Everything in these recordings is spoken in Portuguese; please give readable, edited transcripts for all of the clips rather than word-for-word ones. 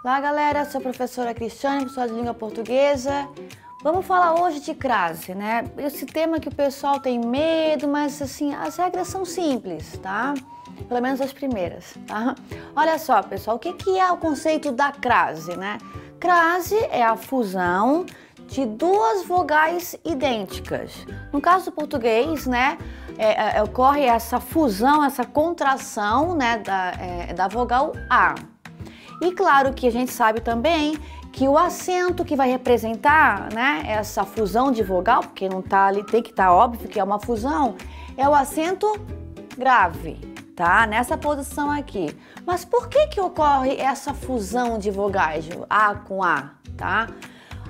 Olá galera, sou a professora Cristiane, professora de língua portuguesa. Vamos falar hoje de crase, né? Esse tema que o pessoal tem medo, mas assim, as regras são simples, tá? Pelo menos as primeiras, tá? Olha só, pessoal, o que é o conceito da crase, né? Crase é a fusão de duas vogais idênticas. No caso do português, né, ocorre essa fusão, essa contração, né, da vogal A. E claro que a gente sabe também que o acento que vai representar, né, essa fusão de vogal, porque não tá ali, tem que estar óbvio que é uma fusão, é o acento grave, tá? Nessa posição aqui. Mas por que ocorre essa fusão de vogais, A com A, tá?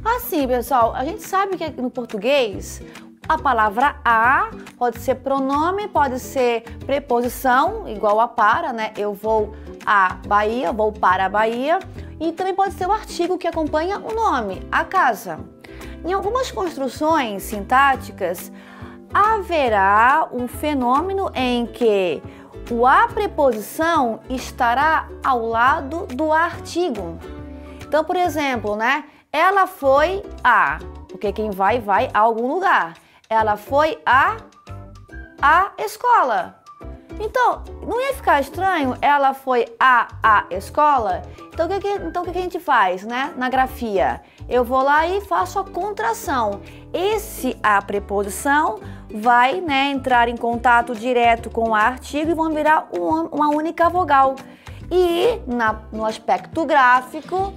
Assim, pessoal, a gente sabe que no português a palavra a pode ser pronome, pode ser preposição, igual a para, né? Eu vou à Bahia, vou para a Bahia. E também pode ser o artigo que acompanha o nome, a casa. Em algumas construções sintáticas, haverá um fenômeno em que a preposição estará ao lado do artigo. Então, por exemplo, né? Ela foi a, porque quem vai a algum lugar. Ela foi à escola. Então, não ia ficar estranho? Ela foi à escola? Então, o que a gente faz, né? Na grafia, eu vou lá e faço a contração. A preposição vai, né, entrar em contato direto com o artigo e vão virar uma única vogal. E no aspecto gráfico,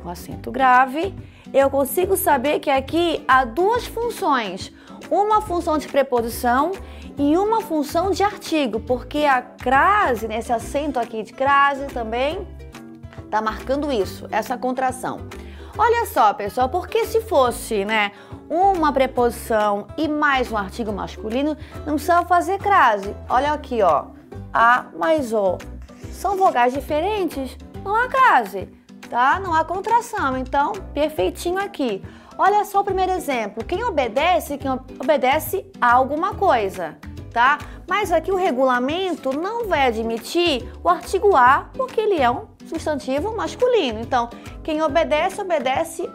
com acento grave, eu consigo saber que aqui há duas funções, uma função de preposição e uma função de artigo, porque a crase, nesse acento aqui de crase também, tá marcando isso, essa contração. Olha só, pessoal, porque se fosse, né, uma preposição e mais um artigo masculino, não precisava fazer crase. Olha aqui, ó, a mais o. São vogais diferentes, não há crase. Tá? Não há contração, então perfeitinho aqui. Olha só o primeiro exemplo. Quem obedece a alguma coisa, tá? Mas aqui o regulamento não vai admitir o artigo a, porque ele é um substantivo masculino. Então, quem obedece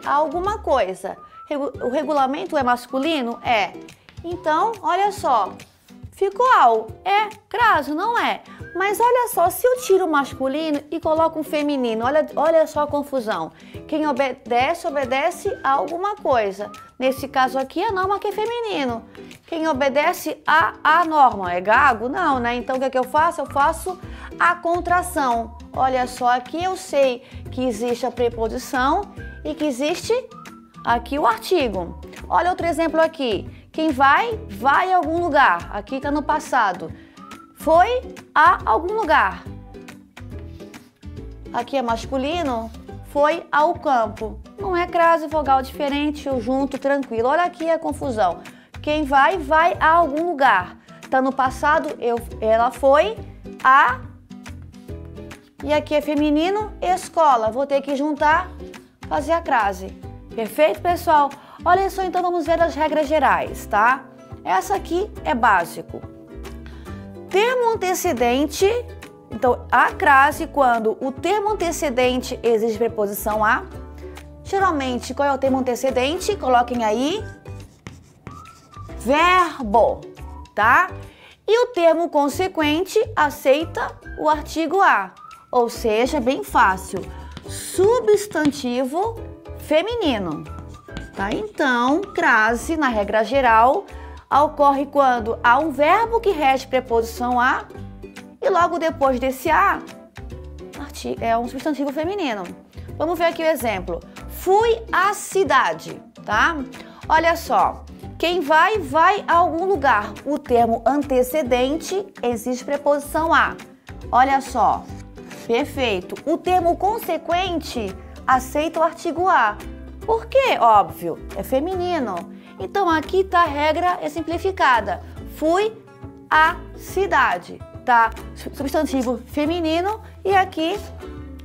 a alguma coisa. O regulamento é masculino? É. Então, olha só. Ficou ao. É crase, não é? Mas olha só, se eu tiro o masculino e coloco um feminino, olha só a confusão. Quem obedece a alguma coisa. Nesse caso aqui, a norma que é feminino. Quem obedece a norma é gago? Não, né? Então o que eu faço? Eu faço a contração. Olha só, aqui eu sei que existe a preposição e que existe aqui o artigo. Olha outro exemplo aqui. Quem vai a algum lugar. Aqui está no passado. Foi a algum lugar. Aqui é masculino. Foi ao campo. Não é crase vogal diferente, eu junto, tranquilo. Olha aqui a confusão. Quem vai a algum lugar. Está no passado, ela foi a... E aqui é feminino, escola. Vou ter que juntar, fazer a crase. Perfeito, pessoal? Olha só, então vamos ver as regras gerais, tá? Essa aqui é básico. Termo antecedente, então a crase quando o termo antecedente exige preposição a. Geralmente, qual é o termo antecedente? Coloquem aí, verbo, tá? E o termo consequente aceita o artigo a, ou seja, bem fácil, substantivo feminino. Tá? Então, crase, na regra geral, ocorre quando há um verbo que rege preposição a e logo depois desse a é um substantivo feminino. Vamos ver aqui o exemplo. Fui à cidade, tá? Olha só, quem vai a algum lugar. O termo antecedente exige preposição a. Olha só, perfeito. O termo consequente aceita o artigo a. Por quê? Óbvio, é feminino. Então aqui tá a regra simplificada. Fui à cidade, tá? Substantivo feminino e aqui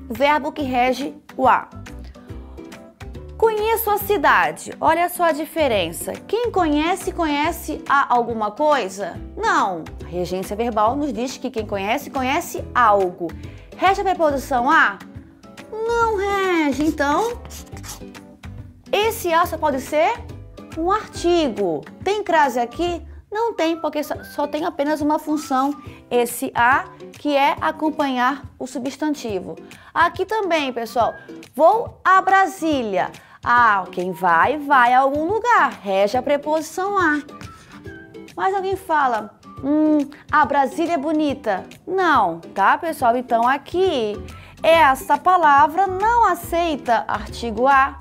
verbo que rege o a. Conheço a cidade. Olha só a diferença. Quem conhece a alguma coisa? Não. A regência verbal nos diz que quem conhece algo. Resta a preposição a? Não rege. Então, esse a só pode ser um artigo. Tem crase aqui? Não tem, porque só tem apenas uma função, esse a, que é acompanhar o substantivo. Aqui também, pessoal, vou a Brasília. Ah, quem vai a algum lugar, rege a preposição a. Mas alguém fala, a Brasília é bonita. Não, tá, pessoal? Então aqui, essa palavra não aceita artigo a.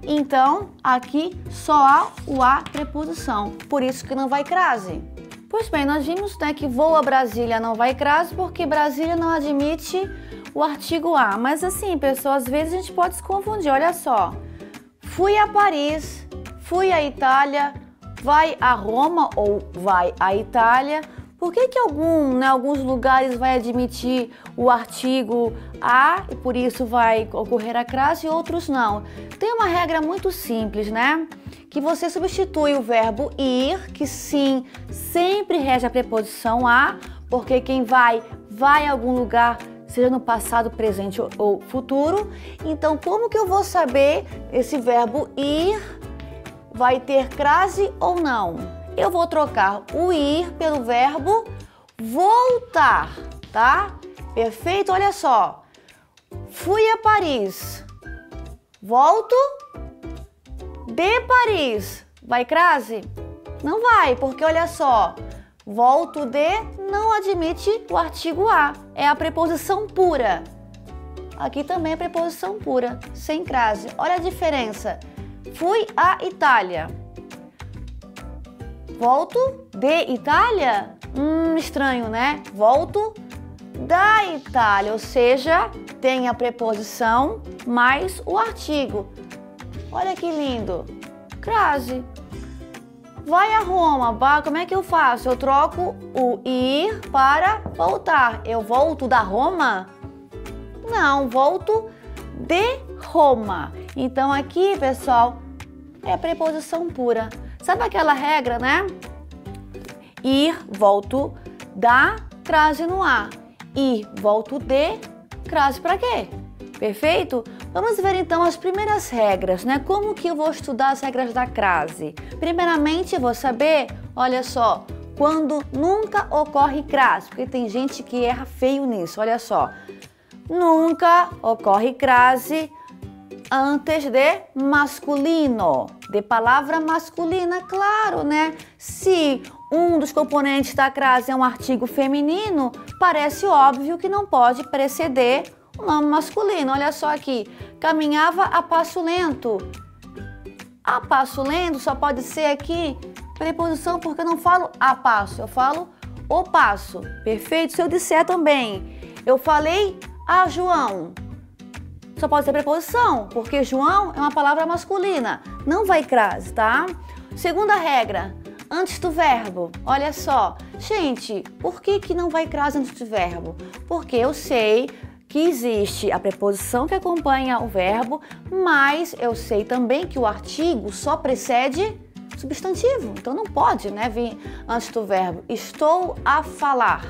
Então, aqui só há o a preposição, por isso que não vai crase. Pois bem, nós vimos, né, que vou a Brasília não vai crase porque Brasília não admite o artigo a. Mas assim, pessoal, às vezes a gente pode se confundir, olha só. Fui a Paris, fui à Itália, vai a Roma ou vai à Itália. Por que alguns lugares vai admitir o artigo a e por isso vai ocorrer a crase e outros não? Tem uma regra muito simples, né? Que você substitui o verbo ir, que sim, sempre rege a preposição a, porque quem vai a algum lugar, seja no passado, presente ou futuro. Então, como que eu vou saber esse verbo ir vai ter crase ou não? Eu vou trocar o ir pelo verbo voltar, tá? Perfeito? Olha só. Fui a Paris. Volto de Paris. Vai crase? Não vai, porque olha só. Volto de não admite o artigo a. É a preposição pura. Aqui também é preposição pura, sem crase. Olha a diferença. Fui à Itália. Volto de Itália? Estranho, né? Volto da Itália, ou seja, tem a preposição mais o artigo. Olha que lindo. Crase. Vai a Roma, como é que eu faço? Eu troco o ir para voltar. Eu volto da Roma? Não, volto de Roma. Então aqui, pessoal, é preposição pura. Sabe aquela regra, né? Ir, volto da, crase no a. Ir, volto de, crase para quê? Perfeito? Vamos ver então as primeiras regras, né? Como que eu vou estudar as regras da crase? Primeiramente, eu vou saber, olha só, quando nunca ocorre crase, porque tem gente que erra feio nisso, olha só. Nunca ocorre crase antes de masculino, de palavra masculina, claro, né? Se um dos componentes da crase é um artigo feminino, parece óbvio que não pode preceder o nome masculino. Olha só aqui, caminhava a passo lento. A passo lento só pode ser aqui preposição porque eu não falo a passo, eu falo o passo. Perfeito? Se eu disser também, eu falei a João, só pode ser preposição, porque João é uma palavra masculina, não vai crase, tá? Segunda regra, antes do verbo. Olha só, gente, por que não vai crase antes do verbo? Porque eu sei que existe a preposição que acompanha o verbo, mas eu sei também que o artigo só precede substantivo, então não pode, né, vir antes do verbo. Estou a falar.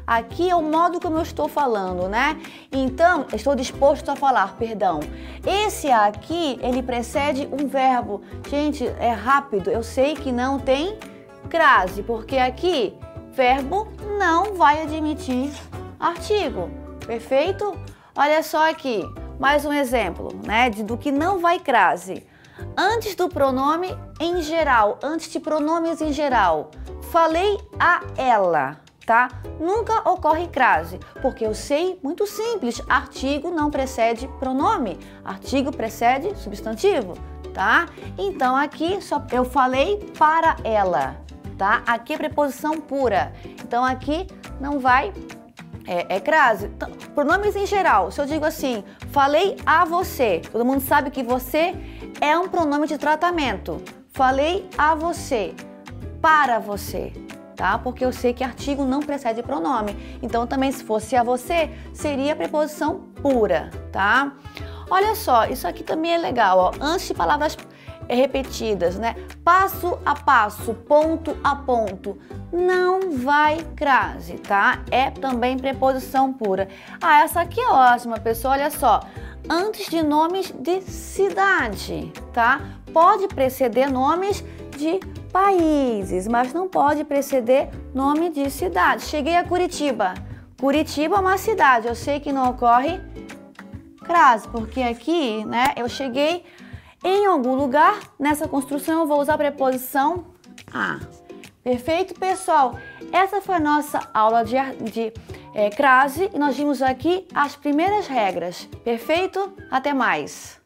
Aqui é o modo como eu estou falando, né? Então, estou disposto a falar, perdão. Esse aqui, ele precede um verbo. Gente, é rápido. Eu sei que não tem crase, porque aqui, verbo não vai admitir artigo. Perfeito? Olha só aqui, mais um exemplo, né? Do que não vai crase. Antes do pronome em geral, antes de pronomes em geral, falei a ela. Tá? Nunca ocorre crase, porque eu sei, muito simples, artigo não precede pronome, artigo precede substantivo, tá? Então aqui só eu falei para ela, tá? Aqui é preposição pura, então aqui não vai, é crase. Então, pronomes em geral, se eu digo assim, falei a você, todo mundo sabe que você é um pronome de tratamento, falei a você, para você. Tá? Porque eu sei que artigo não precede pronome. Então, também, se fosse a você, seria preposição pura, tá? Olha só, isso aqui também é legal, ó. Antes de palavras repetidas, né? Passo a passo, ponto a ponto. Não vai crase, tá? É também preposição pura. Ah, essa aqui é ótima, pessoal, olha só. Antes de nomes de cidade, tá? Pode preceder nomes de países, mas não pode preceder nome de cidade. Cheguei a Curitiba. Curitiba é uma cidade, eu sei que não ocorre crase, porque aqui, né, eu cheguei em algum lugar, nessa construção eu vou usar a preposição a. Perfeito, pessoal? Essa foi a nossa aula de crase e nós vimos aqui as primeiras regras. Perfeito? Até mais!